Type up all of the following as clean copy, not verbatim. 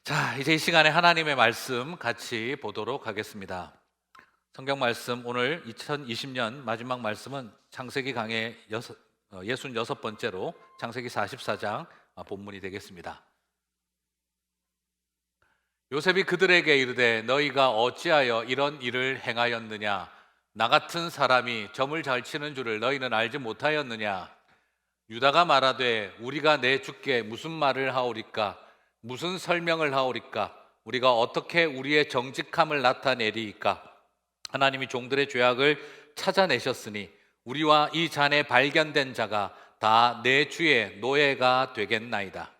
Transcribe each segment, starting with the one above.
자, 이제 이 시간에 하나님의 말씀 같이 보도록 하겠습니다. 성경 말씀 오늘 2020년 마지막 말씀은 창세기 강의 66번째로 창세기 44장 본문이 되겠습니다. 요셉이 그들에게 이르되 너희가 어찌하여 이런 일을 행하였느냐? 나 같은 사람이 점을 잘 치는 줄을 너희는 알지 못하였느냐? 유다가 말하되 우리가 내 주께 무슨 말을 하오리까? 무슨 설명을 하오리까? 우리가 어떻게 우리의 정직함을 나타내리이까? 하나님이 종들의 죄악을 찾아내셨으니 우리와 이 잔에 발견된 자가 다 내 주의 노예가 되겠나이다.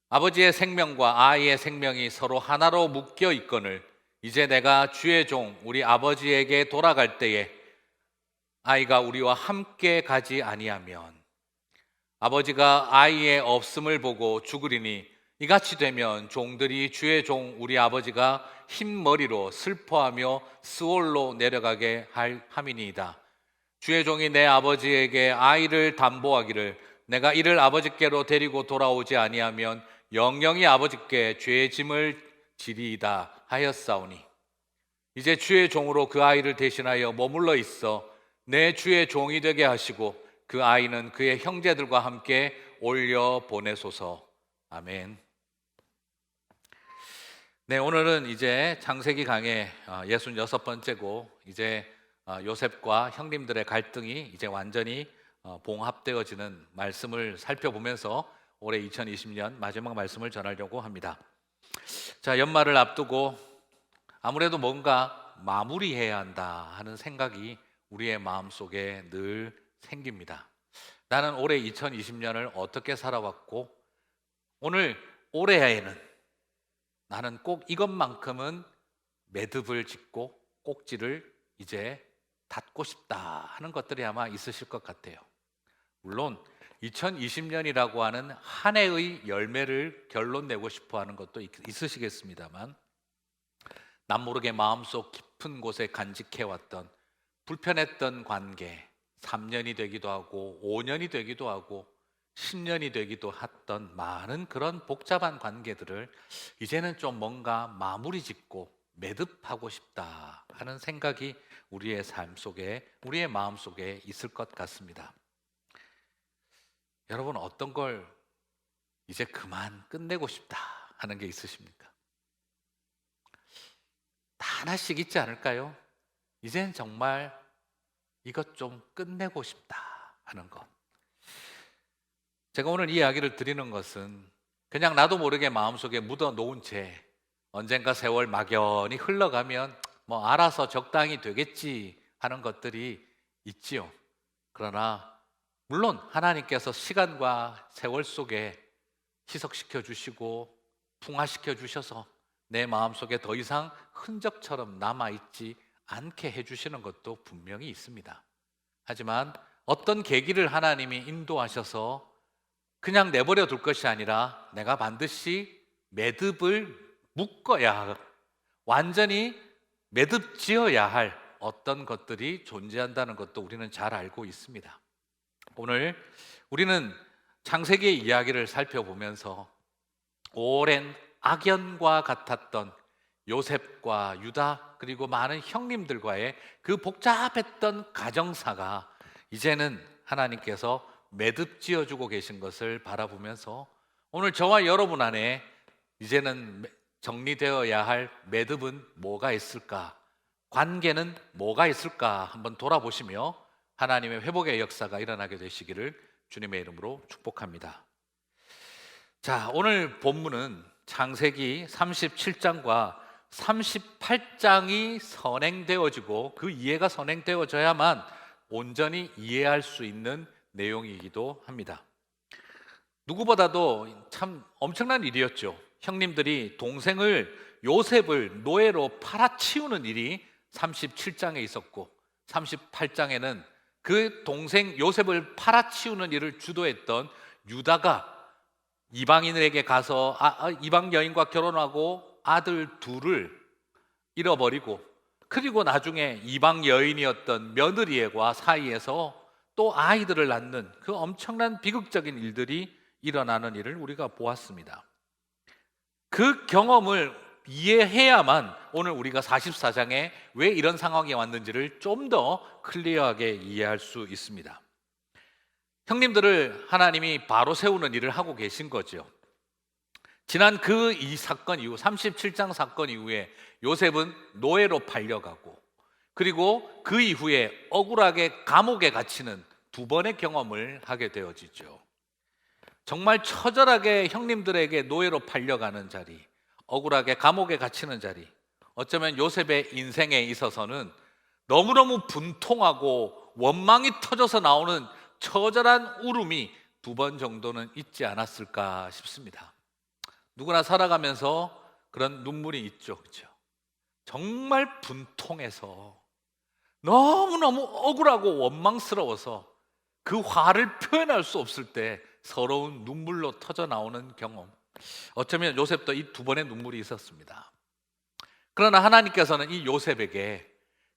아버지의 생명과 아이의 생명이 서로 하나로 묶여 있거늘 이제 내가 주의 종 우리 아버지에게 돌아갈 때에 아이가 우리와 함께 가지 아니하면 아버지가 아이의 없음을 보고 죽으리니 이같이 되면 종들이 주의 종 우리 아버지가 흰 머리로 슬퍼하며 스올로 내려가게 함이니이다. 주의 종이 내 아버지에게 아이를 담보하기를 내가 이를 아버지께로 데리고 돌아오지 아니하면 영영이 아버지께 죄의 짐을 지리이다 하였사오니 이제 주의 종으로 그 아이를 대신하여 머물러 있어 내 주의 종이 되게 하시고 그 아이는 그의 형제들과 함께 올려 보내소서. 아멘. 네, 오늘은 이제 창세기 강의 66번째고 이제 요셉과 형님들의 갈등이 이제 완전히 봉합되어지는 말씀을 살펴보면서 올해 2020년 마지막 말씀을 전하려고 합니다. 자, 연말을 앞두고 아무래도 뭔가 마무리해야 한다 하는 생각이 우리의 마음속에 늘 생깁니다. 나는 올해 2020년을 어떻게 살아왔고 오늘 올해에는 나는 꼭 이것만큼은 매듭을 짓고 꼭지를 이제 닫고 싶다 하는 것들이 아마 있으실 것 같아요. 물론 2020년이라고 하는 한 해의 열매를 결론 내고 싶어 하는 것도 있으시겠습니다만 남모르게 마음속 깊은 곳에 간직해왔던 불편했던 관계 3년이 되기도 하고 5년이 되기도 하고 10년이 되기도 했던 많은 그런 복잡한 관계들을 이제는 좀 뭔가 마무리 짓고 매듭하고 싶다 하는 생각이 우리의 삶 속에, 우리의 마음 속에 있을 것 같습니다. 여러분, 어떤 걸 이제 그만 끝내고 싶다 하는 게 있으십니까? 다 하나씩 있지 않을까요? 이젠 정말 이것 좀 끝내고 싶다 하는 것. 제가 오늘 이 이야기를 드리는 것은 그냥 나도 모르게 마음속에 묻어 놓은 채 언젠가 세월 막연히 흘러가면 뭐 알아서 적당히 되겠지 하는 것들이 있지요. 그러나 물론 하나님께서 시간과 세월 속에 희석시켜 주시고 풍화시켜 주셔서 내 마음속에 더 이상 흔적처럼 남아있지 않게 해주시는 것도 분명히 있습니다. 하지만 어떤 계기를 하나님이 인도하셔서 그냥 내버려 둘 것이 아니라 내가 반드시 매듭을 묶어야, 완전히 매듭 지어야 할 어떤 것들이 존재한다는 것도 우리는 잘 알고 있습니다. 오늘 우리는 창세기의 이야기를 살펴보면서 오랜 악연과 같았던 요셉과 유다 그리고 많은 형님들과의 그 복잡했던 가정사가 이제는 하나님께서 매듭 지어주고 계신 것을 바라보면서 오늘 저와 여러분 안에 이제는 정리되어야 할 매듭은 뭐가 있을까? 관계는 뭐가 있을까? 한번 돌아보시며 하나님의 회복의 역사가 일어나게 되시기를 주님의 이름으로 축복합니다. 자, 오늘 본문은 창세기 37장과 38장이 선행되어지고 그 이해가 선행되어져야만 온전히 이해할 수 있는 내용이기도 합니다. 누구보다도 참 엄청난 일이었죠. 형님들이 동생을 요셉을 노예로 팔아치우는 일이 37장에 있었고 38장에는 그 동생 요셉을 팔아치우는 일을 주도했던 유다가 이방인에게 가서 이방 여인과 결혼하고 아들 둘을 잃어버리고 그리고 나중에 이방 여인이었던 며느리와 사이에서 또 아이들을 낳는 그 엄청난 비극적인 일들이 일어나는 일을 우리가 보았습니다. 그 경험을 이해해야만 오늘 우리가 44장에 왜 이런 상황이 왔는지를 좀 더 클리어하게 이해할 수 있습니다. 형님들을 하나님이 바로 세우는 일을 하고 계신 거죠. 지난 이 사건 이후 37장 사건 이후에 요셉은 노예로 팔려가고, 그리고 그 이후에 억울하게 감옥에 갇히는 두 번의 경험을 하게 되어지죠. 정말 처절하게 형님들에게 노예로 팔려가는 자리, 억울하게 감옥에 갇히는 자리, 어쩌면 요셉의 인생에 있어서는 너무너무 분통하고 원망이 터져서 나오는 처절한 울음이 두 번 정도는 있지 않았을까 싶습니다. 누구나 살아가면서 그런 눈물이 있죠, 그렇죠? 정말 분통해서 너무너무 억울하고 원망스러워서 그 화를 표현할 수 없을 때 서러운 눈물로 터져 나오는 경험. 어쩌면 요셉도 이 두 번의 눈물이 있었습니다. 그러나 하나님께서는 이 요셉에게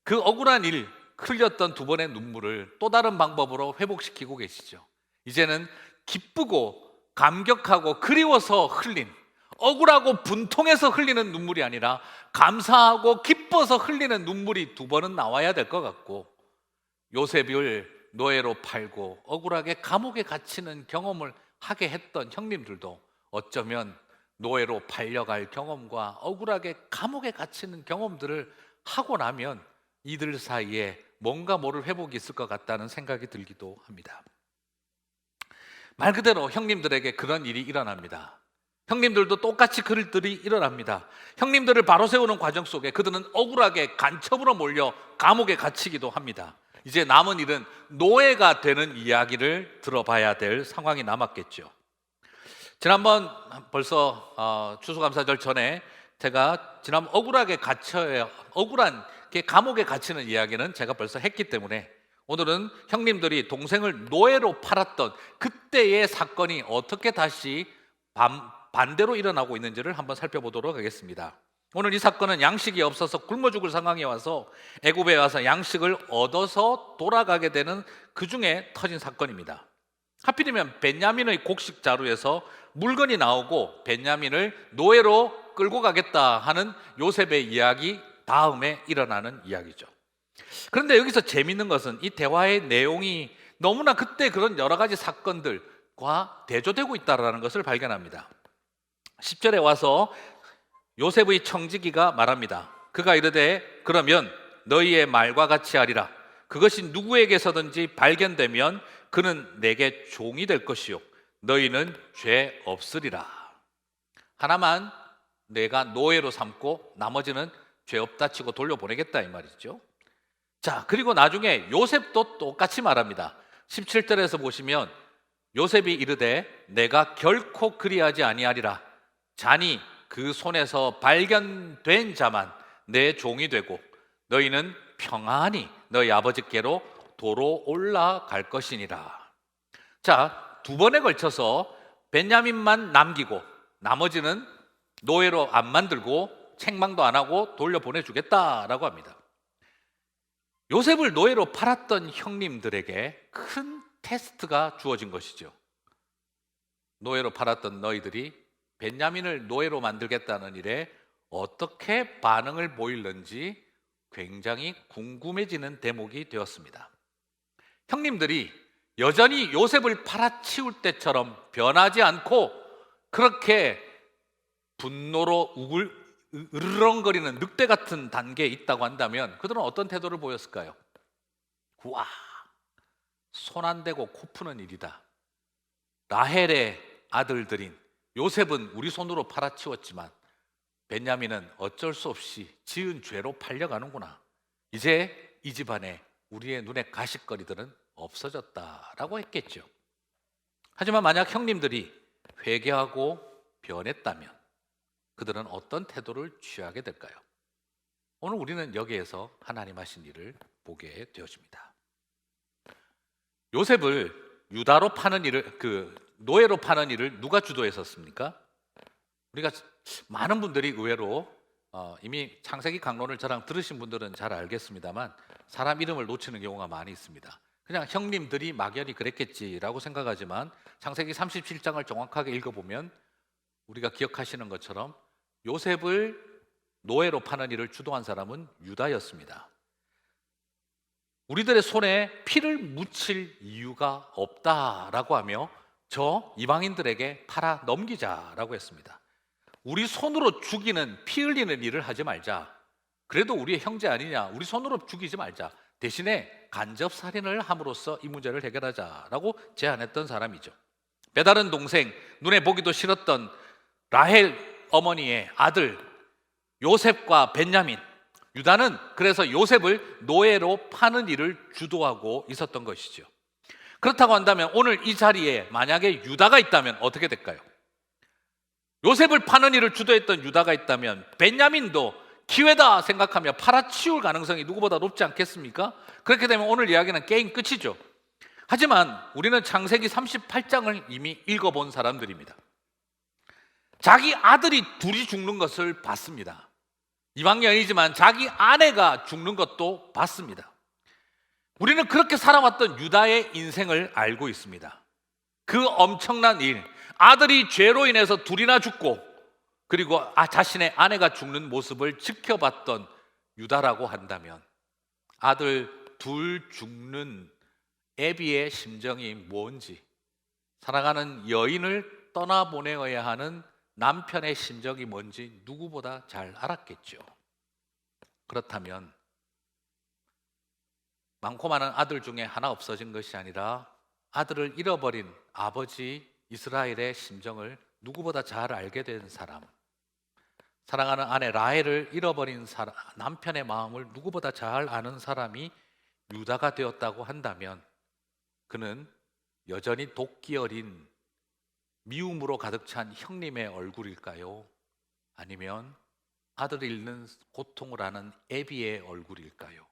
그 억울한 일, 흘렸던 두 번의 눈물을 또 다른 방법으로 회복시키고 계시죠. 이제는 기쁘고 감격하고 그리워서 흘린, 억울하고 분통해서 흘리는 눈물이 아니라 감사하고 기뻐서 흘리는 눈물이 두 번은 나와야 될 것 같고, 요셉을 노예로 팔고 억울하게 감옥에 갇히는 경험을 하게 했던 형님들도 어쩌면 노예로 팔려갈 경험과 억울하게 감옥에 갇히는 경험들을 하고 나면 이들 사이에 뭔가 모를 회복이 있을 것 같다는 생각이 들기도 합니다. 말 그대로 형님들에게 그런 일이 일어납니다. 형님들도 똑같이 그들이 일어납니다. 형님들을 바로 세우는 과정 속에 그들은 억울하게 간첩으로 몰려 감옥에 갇히기도 합니다. 이제 남은 일은 노예가 되는 이야기를 들어봐야 될 상황이 남았겠죠. 지난번 벌써 추수감사절 전에 제가 지난번 억울하게 갇혀야, 억울한 감옥에 갇히는 이야기는 제가 벌써 했기 때문에 오늘은 형님들이 동생을 노예로 팔았던 그때의 사건이 어떻게 다시 반대로 일어나고 있는지를 한번 살펴보도록 하겠습니다. 오늘 이 사건은 양식이 없어서 굶어 죽을 상황에 와서 애굽에 와서 양식을 얻어서 돌아가게 되는 그 중에 터진 사건입니다. 하필이면 벤야민의 곡식 자루에서 물건이 나오고 벤야민을 노예로 끌고 가겠다 하는 요셉의 이야기 다음에 일어나는 이야기죠. 그런데 여기서 재밌는 것은 이 대화의 내용이 너무나 그때 그런 여러 가지 사건들과 대조되고 있다는 것을 발견합니다. 10절에 와서 요셉의 청지기가 말합니다. 그가 이르되 그러면 너희의 말과 같이 하리라. 그것이 누구에게서든지 발견되면 그는 내게 종이 될 것이요 너희는 죄 없으리라. 하나만 내가 노예로 삼고 나머지는 죄 없다 치고 돌려보내겠다 이 말이죠. 자, 그리고 나중에 요셉도 똑같이 말합니다. 17절에서 보시면 요셉이 이르되 내가 결코 그리하지 아니하리라. 잔이 그 손에서 발견된 자만 내 종이 되고 너희는 평안히 너희 아버지께로 도로 올라갈 것이니라. 자, 두 번에 걸쳐서 벤야민만 남기고 나머지는 노예로 안 만들고 책망도 안 하고 돌려보내주겠다라고 합니다. 요셉을 노예로 팔았던 형님들에게 큰 테스트가 주어진 것이죠. 노예로 팔았던 너희들이 벤야민을 노예로 만들겠다는 일에 어떻게 반응을 보일는지 굉장히 궁금해지는 대목이 되었습니다. 형님들이 여전히 요셉을 팔아치울 때처럼 변하지 않고 그렇게 분노로 으르렁거리는 늑대 같은 단계에 있다고 한다면 그들은 어떤 태도를 보였을까요? 와, 손 안 대고 코 푸는 일이다. 라헬의 아들들인 요셉은 우리 손으로 팔아치웠지만 벤야민은 어쩔 수 없이 지은 죄로 팔려가는구나. 이제 이 집안에 우리의 눈에 가십거리들은 없어졌다라고 했겠죠. 하지만 만약 형님들이 회개하고 변했다면 그들은 어떤 태도를 취하게 될까요? 오늘 우리는 여기에서 하나님 하신 일을 보게 되어집니다. 요셉을 유다로 파는 일을, 노예로 파는 일을 누가 주도했었습니까? 우리가 많은 분들이 의외로 이미 창세기 강론을 저랑 들으신 분들은 잘 알겠습니다만 사람 이름을 놓치는 경우가 많이 있습니다. 그냥 형님들이 막연히 그랬겠지라고 생각하지만 창세기 37장을 정확하게 읽어보면 우리가 기억하시는 것처럼 요셉을 노예로 파는 일을 주도한 사람은 유다였습니다. 우리들의 손에 피를 묻힐 이유가 없다라고 하며 저 이방인들에게 팔아 넘기자라고 했습니다. 우리 손으로 죽이는, 피 흘리는 일을 하지 말자. 그래도 우리의 형제 아니냐, 우리 손으로 죽이지 말자. 대신에 간접 살인을 함으로써 이 문제를 해결하자라고 제안했던 사람이죠. 배다른 동생, 눈에 보기도 싫었던 라헬 어머니의 아들 요셉과 벤야민, 유다는 그래서 요셉을 노예로 파는 일을 주도하고 있었던 것이죠. 그렇다고 한다면 오늘 이 자리에 만약에 유다가 있다면 어떻게 될까요? 요셉을 파는 일을 주도했던 유다가 있다면 벤야민도 기회다 생각하며 팔아치울 가능성이 누구보다 높지 않겠습니까? 그렇게 되면 오늘 이야기는 게임 끝이죠. 하지만 우리는 창세기 38장을 이미 읽어본 사람들입니다. 자기 아들이 둘이 죽는 것을 봤습니다. 이방인이지만 자기 아내가 죽는 것도 봤습니다. 우리는 그렇게 살아왔던 유다의 인생을 알고 있습니다. 그 엄청난 일, 아들이 죄로 인해서 둘이나 죽고 그리고 자신의 아내가 죽는 모습을 지켜봤던 유다라고 한다면 아들 둘 죽는 애비의 심정이 뭔지, 사랑하는 여인을 떠나보내어야 하는 남편의 심정이 뭔지 누구보다 잘 알았겠죠. 그렇다면 많고 많은 아들 중에 하나 없어진 것이 아니라 아들을 잃어버린 아버지 이스라엘의 심정을 누구보다 잘 알게 된 사람, 사랑하는 아내 라헬을 잃어버린 남편의 마음을 누구보다 잘 아는 사람이 유다가 되었다고 한다면 그는 여전히 도끼 어린 미움으로 가득 찬 형님의 얼굴일까요? 아니면 아들을 잃는 고통을 아는 애비의 얼굴일까요?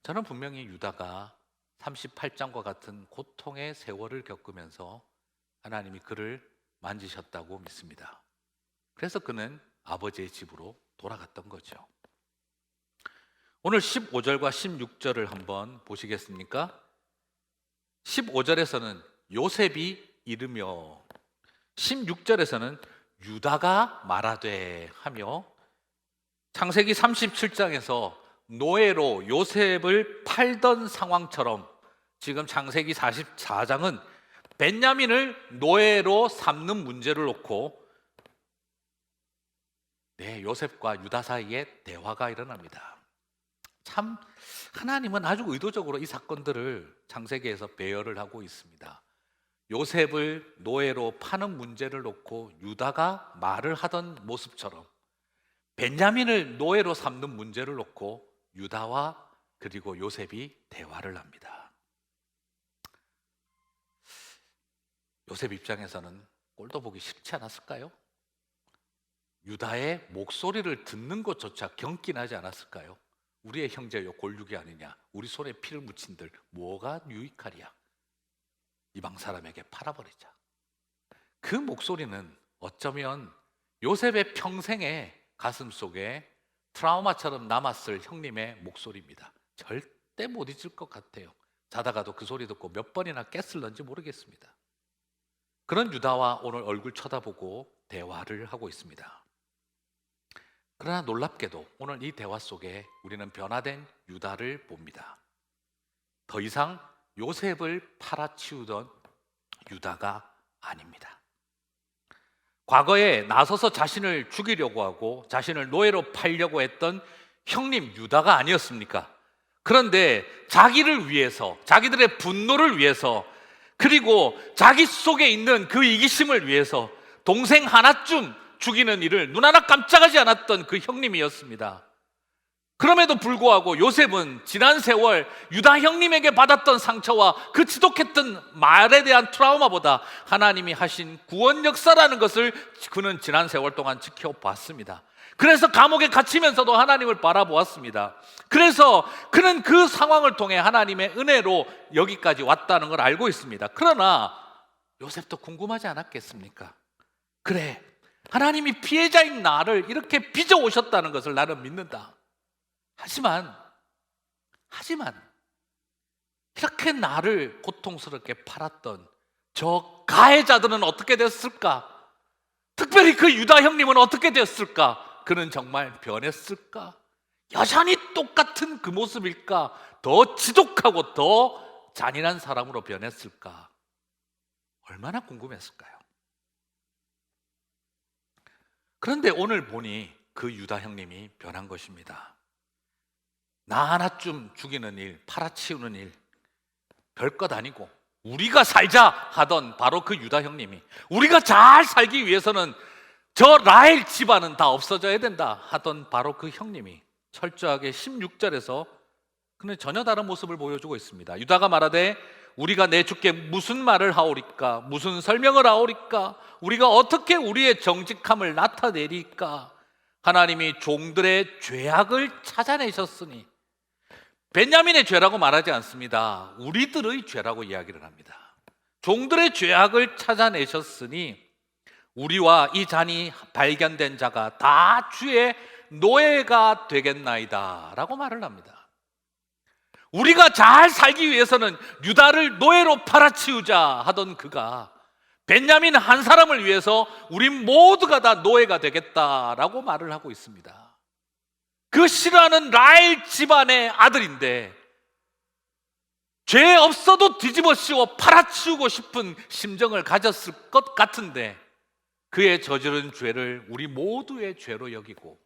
저는 분명히 유다가 38장과 같은 고통의 세월을 겪으면서 하나님이 그를 만지셨다고 믿습니다. 그래서 그는 아버지의 집으로 돌아갔던 거죠. 오늘 15절과 16절을 한번 보시겠습니까? 15절에서는 요셉이 이르며 16절에서는 유다가 말하되 하며 창세기 37장에서 노예로 요셉을 팔던 상황처럼 지금 창세기 44장은 벤야민을 노예로 삼는 문제를 놓고 요셉과 유다 사이에 대화가 일어납니다. 참 하나님은 아주 의도적으로 이 사건들을 창세기에서 배열을 하고 있습니다. 요셉을 노예로 파는 문제를 놓고 유다가 말을 하던 모습처럼 벤야민을 노예로 삼는 문제를 놓고 유다와 그리고 요셉이 대화를 합니다. 요셉 입장에서는 꼴도 보기 싫지 않았을까요? 유다의 목소리를 듣는 것조차 경기나지 않았을까요? 우리의 형제요 골육이 아니냐, 우리 손에 피를 묻힌들 뭐가 유익하리야, 이방 사람에게 팔아버리자. 그 목소리는 어쩌면 요셉의 평생의 가슴 속에 트라우마처럼 남았을 형님의 목소리입니다. 절대 못 잊을 것 같아요. 자다가도 그 소리 듣고 몇 번이나 깼을런지 모르겠습니다. 그런 유다와 오늘 얼굴 쳐다보고 대화를 하고 있습니다. 그러나 놀랍게도 오늘 이 대화 속에 우리는 변화된 유다를 봅니다. 더 이상 요셉을 팔아치우던 유다가 아닙니다. 과거에 나서서 자신을 죽이려고 하고 자신을 노예로 팔려고 했던 형님 유다가 아니었습니까? 그런데 자기를 위해서, 자기들의 분노를 위해서, 그리고 자기 속에 있는 그 이기심을 위해서 동생 하나쯤 죽이는 일을 눈 하나 깜짝하지 않았던 그 형님이었습니다. 그럼에도 불구하고 요셉은 지난 세월 유다 형님에게 받았던 상처와 그 지독했던 말에 대한 트라우마보다 하나님이 하신 구원 역사라는 것을 그는 지난 세월 동안 지켜봤습니다. 그래서 감옥에 갇히면서도 하나님을 바라보았습니다. 그래서 그는 그 상황을 통해 하나님의 은혜로 여기까지 왔다는 걸 알고 있습니다. 그러나 요셉도 궁금하지 않았겠습니까? 그래, 하나님이 피해자인 나를 이렇게 빚어오셨다는 것을 나는 믿는다. 하지만 이렇게 나를 고통스럽게 팔았던 저 가해자들은 어떻게 됐을까? 특별히 그 유다 형님은 어떻게 됐을까? 그는 정말 변했을까? 여전히 똑같은 그 모습일까? 더 지독하고 더 잔인한 사람으로 변했을까? 얼마나 궁금했을까요? 그런데 오늘 보니 그 유다 형님이 변한 것입니다. 나 하나쯤 죽이는 일, 팔아치우는 일, 별것 아니고 우리가 살자 하던 바로 그 유다 형님이, 우리가 잘 살기 위해서는 저 라헬 집안은 다 없어져야 된다 하던 바로 그 형님이 철저하게 16절에서 그는 전혀 다른 모습을 보여주고 있습니다. 유다가 말하되 우리가 내 주께 무슨 말을 하오리까? 무슨 설명을 하오리까? 우리가 어떻게 우리의 정직함을 나타내리까? 하나님이 종들의 죄악을 찾아내셨으니, 베냐민의 죄라고 말하지 않습니다. 우리들의 죄라고 이야기를 합니다. 종들의 죄악을 찾아내셨으니 우리와 이 잔이 발견된 자가 다 주의 노예가 되겠나이다 라고 말을 합니다. 우리가 잘 살기 위해서는 유다를 노예로 팔아치우자 하던 그가 베냐민 한 사람을 위해서 우리 모두가 다 노예가 되겠다라고 말을 하고 있습니다. 그 싫어하는 라헬 집안의 아들인데 죄 없어도 뒤집어 씌워 팔아치우고 싶은 심정을 가졌을 것 같은데 그의 저지른 죄를 우리 모두의 죄로 여기고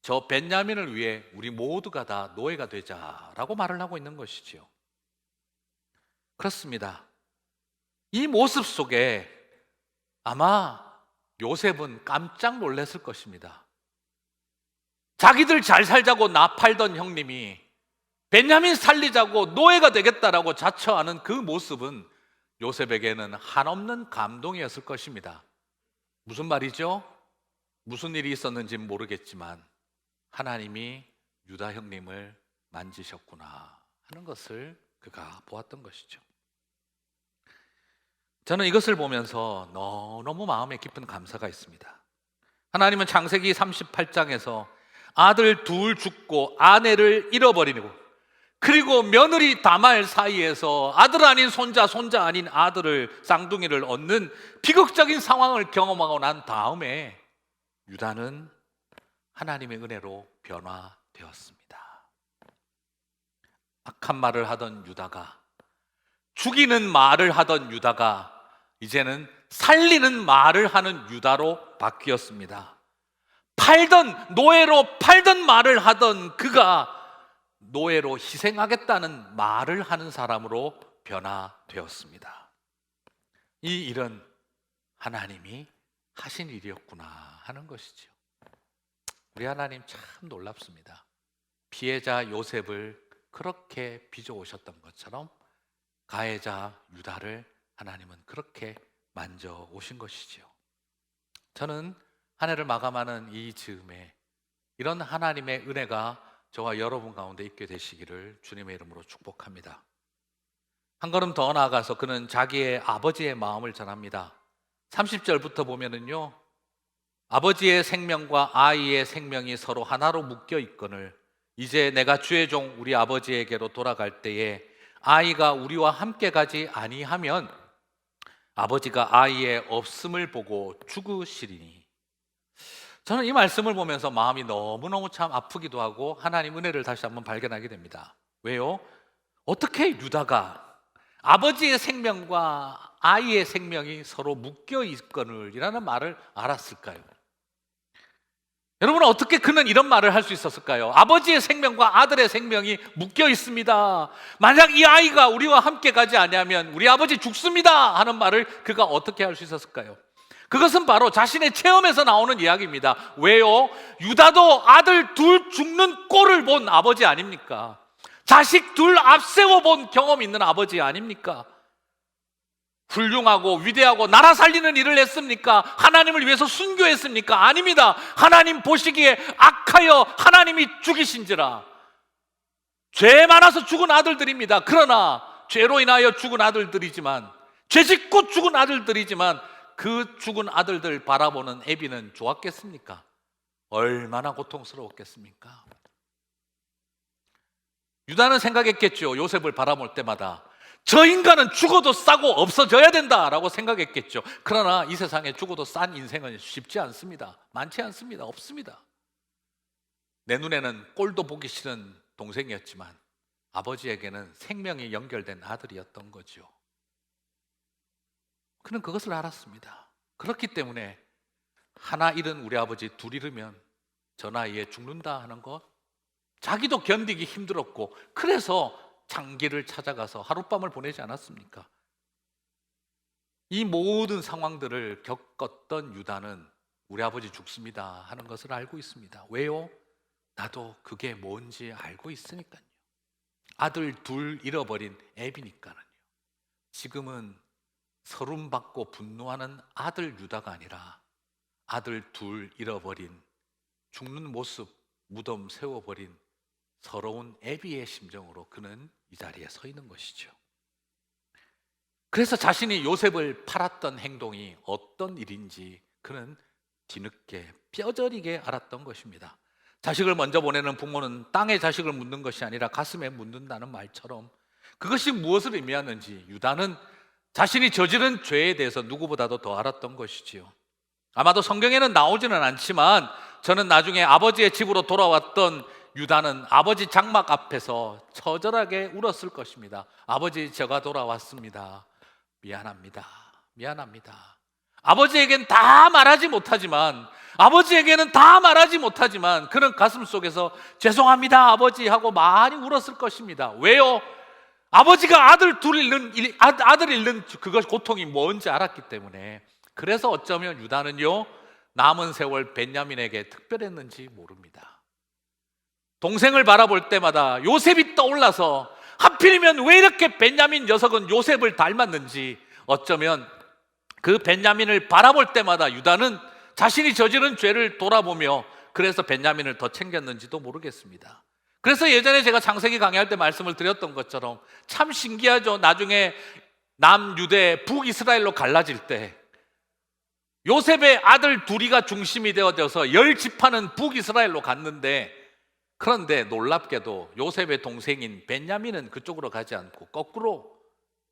저 벤야민을 위해 우리 모두가 다 노예가 되자라고 말을 하고 있는 것이지요. 그렇습니다. 이 모습 속에 아마 요셉은 깜짝 놀랐을 것입니다. 자기들 잘 살자고 나 팔던 형님이 벤야민 살리자고 노예가 되겠다라고 자처하는 그 모습은 요셉에게는 한없는 감동이었을 것입니다. 무슨 말이죠? 무슨 일이 있었는지 모르겠지만 하나님이 유다 형님을 만지셨구나 하는 것을 그가 보았던 것이죠. 저는 이것을 보면서 너무 마음에 깊은 감사가 있습니다. 하나님은 창세기 38장에서 아들 둘 죽고 아내를 잃어버리고 그리고 며느리 다말 사이에서 아들 아닌 손자, 손자 아닌 아들을, 쌍둥이를 얻는 비극적인 상황을 경험하고 난 다음에 유다는 하나님의 은혜로 변화되었습니다. 악한 말을 하던 유다가, 죽이는 말을 하던 유다가 이제는 살리는 말을 하는 유다로 바뀌었습니다. 노예로 팔던 말을 하던 그가 노예로 희생하겠다는 말을 하는 사람으로 변화되었습니다. 이 일은 하나님이 하신 일이었구나 하는 것이죠. 우리 하나님 참 놀랍습니다. 피해자 요셉을 그렇게 빚어오셨던 것처럼 가해자 유다를 하나님은 그렇게 만져오신 것이지요. 저는 한 해를 마감하는 이 즈음에 이런 하나님의 은혜가 저와 여러분 가운데 있게 되시기를 주님의 이름으로 축복합니다. 한 걸음 더 나아가서 그는 자기의 아버지의 마음을 전합니다. 30절부터 보면은요, 아버지의 생명과 아이의 생명이 서로 하나로 묶여 있거늘 이제 내가 주의 종 우리 아버지에게로 돌아갈 때에 아이가 우리와 함께 가지 아니하면 아버지가 아이의 없음을 보고 죽으시리니. 저는 이 말씀을 보면서 마음이 너무너무 참 아프기도 하고 하나님 은혜를 다시 한번 발견하게 됩니다. 왜요? 어떻게 유다가 아버지의 생명과 아이의 생명이 서로 묶여 있거늘이라는 말을 알았을까요? 여러분은 어떻게 그는 이런 말을 할 수 있었을까요? 아버지의 생명과 아들의 생명이 묶여 있습니다. 만약 이 아이가 우리와 함께 가지 않으면 우리 아버지 죽습니다 하는 말을 그가 어떻게 할 수 있었을까요? 그것은 바로 자신의 체험에서 나오는 이야기입니다. 왜요? 유다도 아들 둘 죽는 꼴을 본 아버지 아닙니까? 자식 둘 앞세워 본 경험 있는 아버지 아닙니까? 훌륭하고 위대하고 나라 살리는 일을 했습니까? 하나님을 위해서 순교했습니까? 아닙니다. 하나님 보시기에 악하여 하나님이 죽이신지라. 죄 많아서 죽은 아들들입니다. 그러나 죄로 인하여 죽은 아들들이지만, 죄 짓고 죽은 아들들이지만 그 죽은 아들들 바라보는 애비는 좋았겠습니까? 얼마나 고통스러웠겠습니까? 유다는 생각했겠죠. 요셉을 바라볼 때마다 저 인간은 죽어도 싸고 없어져야 된다라고 생각했겠죠. 그러나 이 세상에 죽어도 싼 인생은 쉽지 않습니다. 많지 않습니다. 없습니다. 내 눈에는 꼴도 보기 싫은 동생이었지만 아버지에게는 생명이 연결된 아들이었던 거죠. 그는 그것을 알았습니다. 그렇기 때문에 하나 잃은 우리 아버지, 둘 잃으면 저 나이에 죽는다 하는 것, 자기도 견디기 힘들었고, 그래서 장기를 찾아가서 하룻밤을 보내지 않았습니까? 이 모든 상황들을 겪었던 유다는 우리 아버지 죽습니다 하는 것을 알고 있습니다. 왜요? 나도 그게 뭔지 알고 있으니까요. 아들 둘 잃어버린 애비니까요. 지금은 서름받고 분노하는 아들 유다가 아니라 아들 둘 잃어버린, 죽는 모습 무덤 세워버린 서러운 애비의 심정으로 그는 이 자리에 서 있는 것이죠. 그래서 자신이 요셉을 팔았던 행동이 어떤 일인지 그는 뒤늦게 뼈저리게 알았던 것입니다. 자식을 먼저 보내는 부모는 땅에 자식을 묻는 것이 아니라 가슴에 묻는다는 말처럼 그것이 무엇을 의미하는지 유다는 자신이 저지른 죄에 대해서 누구보다도 더 알았던 것이지요. 아마도 성경에는 나오지는 않지만 저는 나중에 아버지의 집으로 돌아왔던 유다는 아버지 장막 앞에서 처절하게 울었을 것입니다. 아버지, 제가 돌아왔습니다. 미안합니다. 미안합니다. 아버지에겐 다 말하지 못하지만 그는 가슴 속에서 죄송합니다 아버지 하고 많이 울었을 것입니다. 왜요? 아버지가 아들 잃는 그것 고통이 뭔지 알았기 때문에. 그래서 어쩌면 유다는요, 남은 세월 벤야민에게 특별했는지 모릅니다. 동생을 바라볼 때마다 요셉이 떠올라서 하필이면 왜 이렇게 벤야민 녀석은 요셉을 닮았는지, 어쩌면 그 벤야민을 바라볼 때마다 유다는 자신이 저지른 죄를 돌아보며 그래서 벤야민을 더 챙겼는지도 모르겠습니다. 그래서 예전에 제가 창세기 강의할 때 말씀을 드렸던 것처럼 참 신기하죠. 나중에 남유대 북이스라엘로 갈라질 때 요셉의 아들 둘이가 중심이 되어져서 10지파는 북이스라엘로 갔는데, 그런데 놀랍게도 요셉의 동생인 벤야민은 그쪽으로 가지 않고 거꾸로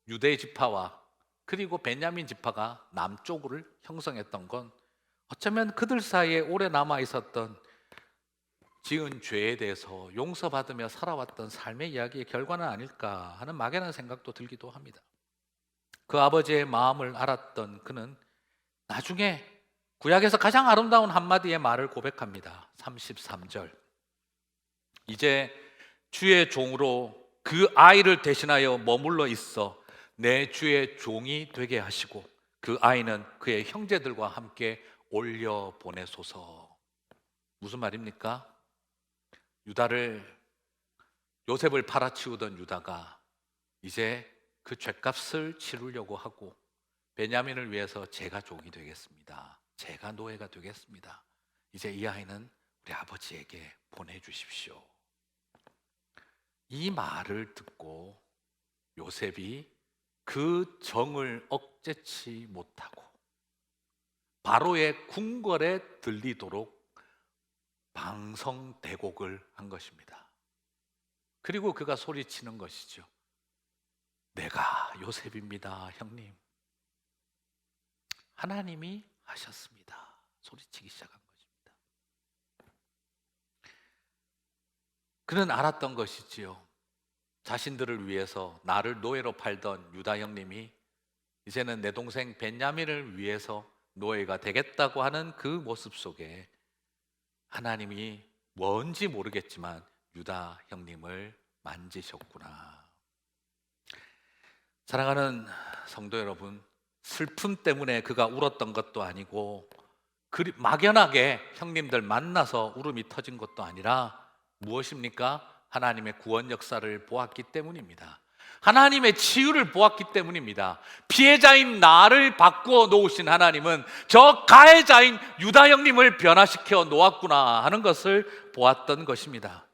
유대 지파와 그리고 벤야민 지파가 남쪽을 형성했던 건 어쩌면 그들 사이에 오래 남아 있었던 지은 죄에 대해서 용서받으며 살아왔던 삶의 이야기의 결과는 아닐까 하는 막연한 생각도 들기도 합니다. 그 아버지의 마음을 알았던 그는 나중에 구약에서 가장 아름다운 한마디의 말을 고백합니다. 33절. 이제 주의 종으로 그 아이를 대신하여 머물러 있어 내 주의 종이 되게 하시고 그 아이는 그의 형제들과 함께 올려 보내소서. 무슨 말입니까? 요셉을 팔아치우던 유다가 이제 그 죗값을 치르려고 하고, 베냐민을 위해서 제가 종이 되겠습니다. 제가 노예가 되겠습니다. 이제 이 아이는 우리 아버지에게 보내주십시오. 이 말을 듣고 요셉이 그 정을 억제치 못하고 바로의 궁궐에 들리도록 방성대곡을 한 것입니다. 그리고 그가 소리치는 것이죠. 내가 요셉입니다, 형님. 하나님이 하셨습니다. 소리치기 시작한 것입니다. 그는 알았던 것이지요. 자신들을 위해서 나를 노예로 팔던 유다 형님이 이제는 내 동생 벤야민을 위해서 노예가 되겠다고 하는 그 모습 속에 하나님이 뭔지 모르겠지만 유다 형님을 만지셨구나. 사랑하는 성도 여러분, 슬픔 때문에 그가 울었던 것도 아니고 막연하게 형님들 만나서 울음이 터진 것도 아니라 무엇입니까? 하나님의 구원 역사를 보았기 때문입니다. 하나님의 치유를 보았기 때문입니다. 피해자인 나를 바꾸어 놓으신 하나님은 저 가해자인 유다 형님을 변화시켜 놓았구나 하는 것을 보았던 것입니다.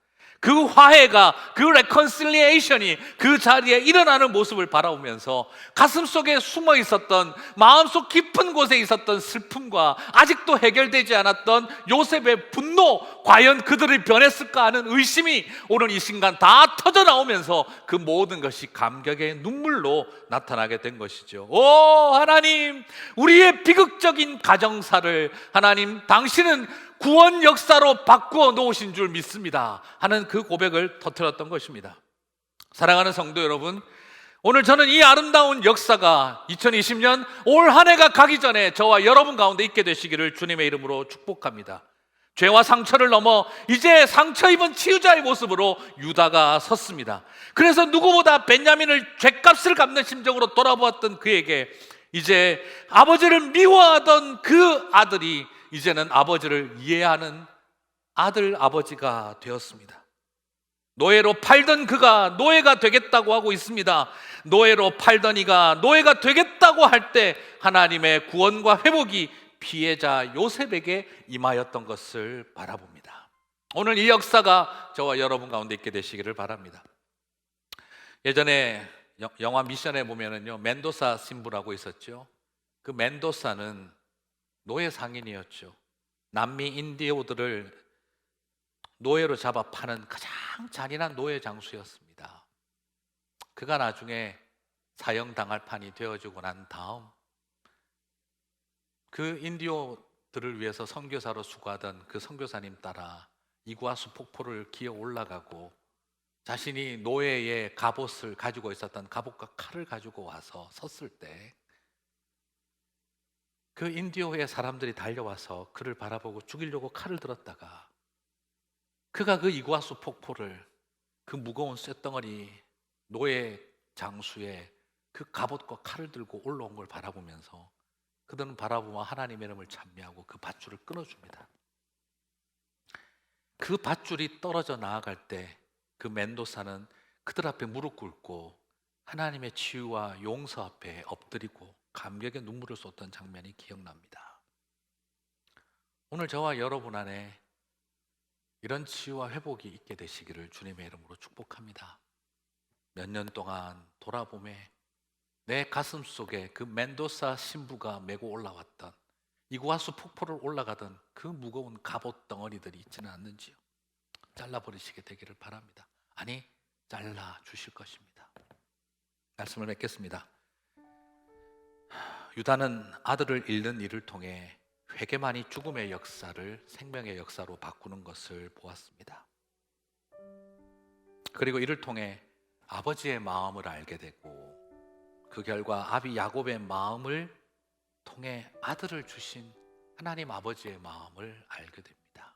그 화해가, 그 레컨실리에이션이 그 자리에 일어나는 모습을 바라보면서 가슴속에 숨어 있었던, 마음속 깊은 곳에 있었던 슬픔과 아직도 해결되지 않았던 요셉의 분노, 과연 그들이 변했을까 하는 의심이 오늘 이 순간 다 터져 나오면서 그 모든 것이 감격의 눈물로 나타나게 된 것이죠. 오 하나님, 우리의 비극적인 가정사를 하나님 당신은 구원 역사로 바꾸어 놓으신 줄 믿습니다 하는 그 고백을 터뜨렸던 것입니다. 사랑하는 성도 여러분, 오늘 저는 이 아름다운 역사가 2020년 올 한 해가 가기 전에 저와 여러분 가운데 있게 되시기를 주님의 이름으로 축복합니다. 죄와 상처를 넘어 이제 상처 입은 치유자의 모습으로 유다가 섰습니다. 그래서 누구보다 베냐민을 죄값을 갚는 심정으로 돌아보았던 그에게 이제 아버지를 미워하던 그 아들이 이제는 아버지를 이해하는 아들 아버지가 되었습니다. 노예로 팔던 그가 노예가 되겠다고 하고 있습니다. 노예로 팔던 이가 노예가 되겠다고 할 때 하나님의 구원과 회복이 피해자 요셉에게 임하였던 것을 바라봅니다. 오늘 이 역사가 저와 여러분 가운데 있게 되시기를 바랍니다. 예전에 영화 미션에 보면은요, 멘도사 신부라고 있었죠. 그 멘도사는 노예 상인이었죠. 남미 인디오들을 노예로 잡아 파는 가장 잔인한 노예 장수였습니다. 그가 나중에 사형당할 판이 되어지고 난 다음 그 인디오들을 위해서 선교사로 수고하던 그 선교사님 따라 이구아수 폭포를 기어 올라가고 자신이 노예의 갑옷을 가지고 있었던 갑옷과 칼을 가지고 와서 섰을 때 그 인디오의 사람들이 달려와서 그를 바라보고 죽이려고 칼을 들었다가 그가 그 이구아수 폭포를, 그 무거운 쇳덩어리 노예 장수의 그 갑옷과 칼을 들고 올라온 걸 바라보면서 그들은 바라보며 하나님의 이름을 찬미하고 그 밧줄을 끊어줍니다. 그 밧줄이 떨어져 나아갈 때 그 멘도사는 그들 앞에 무릎 꿇고 하나님의 치유와 용서 앞에 엎드리고 감격의 눈물을 쏟던 장면이 기억납니다. 오늘 저와 여러분 안에 이런 치유와 회복이 있게 되시기를 주님의 이름으로 축복합니다. 몇 년 동안 돌아보매 내 가슴 속에 그 멘도사 신부가 메고 올라왔던 이구아수 폭포를 올라가던 그 무거운 갑옷 덩어리들이 있지는 않는지요? 잘라버리시게 되기를 바랍니다. 아니, 잘라 주실 것입니다. 말씀을 맺겠습니다. 유다는 아들을 잃는 일을 통해 회개만이 죽음의 역사를 생명의 역사로 바꾸는 것을 보았습니다. 그리고 이를 통해 아버지의 마음을 알게 되고 그 결과 아비 야곱의 마음을 통해 아들을 주신 하나님 아버지의 마음을 알게 됩니다.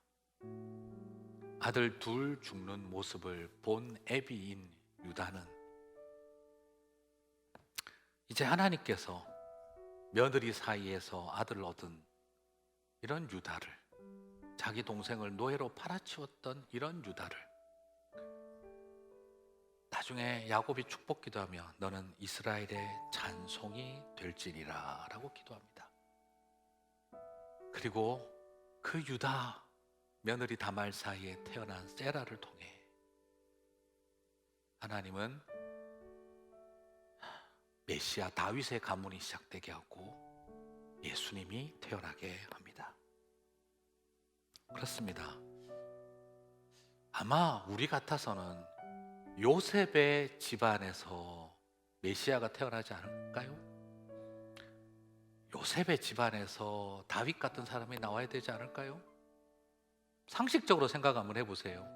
아들 둘 죽는 모습을 본 애비인 유다는 이제 하나님께서 며느리 사이에서 아들을 얻은 이런 유다를, 자기 동생을 노예로 팔아치웠던 이런 유다를 나중에 야곱이 축복 기도하며 너는 이스라엘의 찬송이 될지니라 라고 기도합니다. 그리고 그 유다 며느리 다말 사이에 태어난 세라를 통해 하나님은 메시아 다윗의 가문이 시작되게 하고 예수님이 태어나게 합니다. 그렇습니다. 아마 우리 같아서는 요셉의 집안에서 메시아가 태어나지 않을까요? 요셉의 집안에서 다윗 같은 사람이 나와야 되지 않을까요? 상식적으로 생각 한번 해보세요.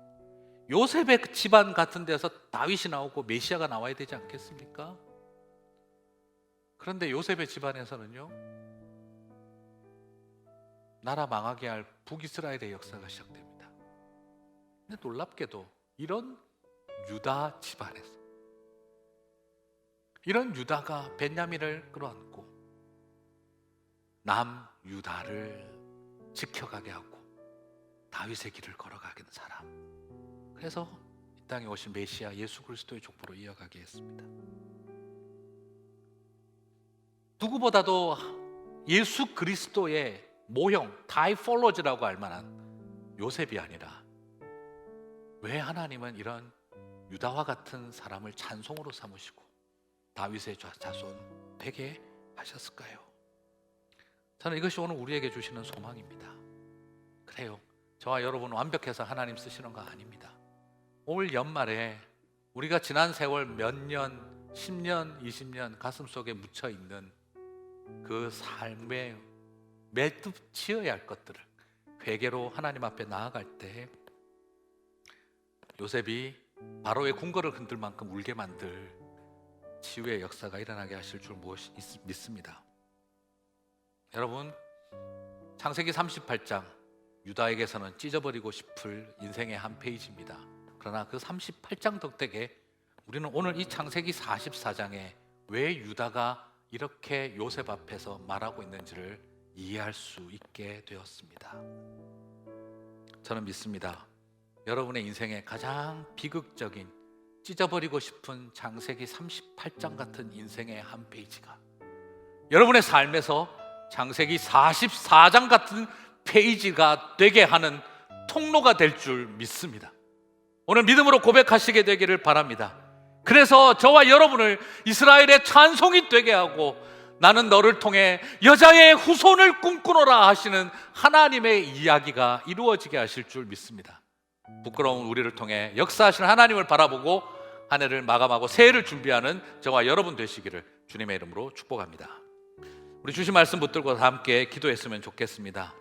요셉의 집안 같은 데서 다윗이 나오고 메시아가 나와야 되지 않겠습니까? 그런데 요셉의 집안에서는요, 나라 망하게 할 북이스라엘의 역사가 시작됩니다. 근데 놀랍게도 이런 유다 집안에서, 이런 유다가 베냐민을 끌어안고 남유다를 지켜가게 하고 다윗의 길을 걸어가게 된 사람, 그래서 이 땅에 오신 메시아 예수 그리스도의 족보로 이어가게 했습니다. 누구보다도 예수 그리스도의 모형, 타이폴로지라고 할 만한 요셉이 아니라 왜 하나님은 이런 유다와 같은 사람을 찬송으로 삼으시고 다윗의 자손 되게 하셨을까요? 저는 이것이 오늘 우리에게 주시는 소망입니다. 그래요, 저와 여러분은 완벽해서 하나님 쓰시는 거 아닙니다. 올 연말에 우리가 지난 세월 몇 년, 10년, 20년 가슴속에 묻혀있는 그 삶에 매듭 지어야 할 것들을 회개로 하나님 앞에 나아갈 때 요셉이 바로의 궁궐을 흔들 만큼 울게 만들 치유의 역사가 일어나게 하실 줄 믿습니다. 여러분, 창세기 38장 유다에게서는 찢어버리고 싶을 인생의 한 페이지입니다. 그러나 그 38장 덕택에 우리는 오늘 이 창세기 44장에 왜 유다가 이렇게 요셉 앞에서 말하고 있는지를 이해할 수 있게 되었습니다. 저는 믿습니다. 여러분의 인생의 가장 비극적인 찢어버리고 싶은 창세기 38장 같은 인생의 한 페이지가 여러분의 삶에서 창세기 44장 같은 페이지가 되게 하는 통로가 될 줄 믿습니다. 오늘 믿음으로 고백하시게 되기를 바랍니다. 그래서 저와 여러분을 이스라엘의 찬송이 되게 하고 나는 너를 통해 여자의 후손을 꿈꾸노라 하시는 하나님의 이야기가 이루어지게 하실 줄 믿습니다. 부끄러운 우리를 통해 역사하시는 하나님을 바라보고 한 해를 마감하고 새해를 준비하는 저와 여러분 되시기를 주님의 이름으로 축복합니다. 우리 주신 말씀 붙들고 다 함께 기도했으면 좋겠습니다.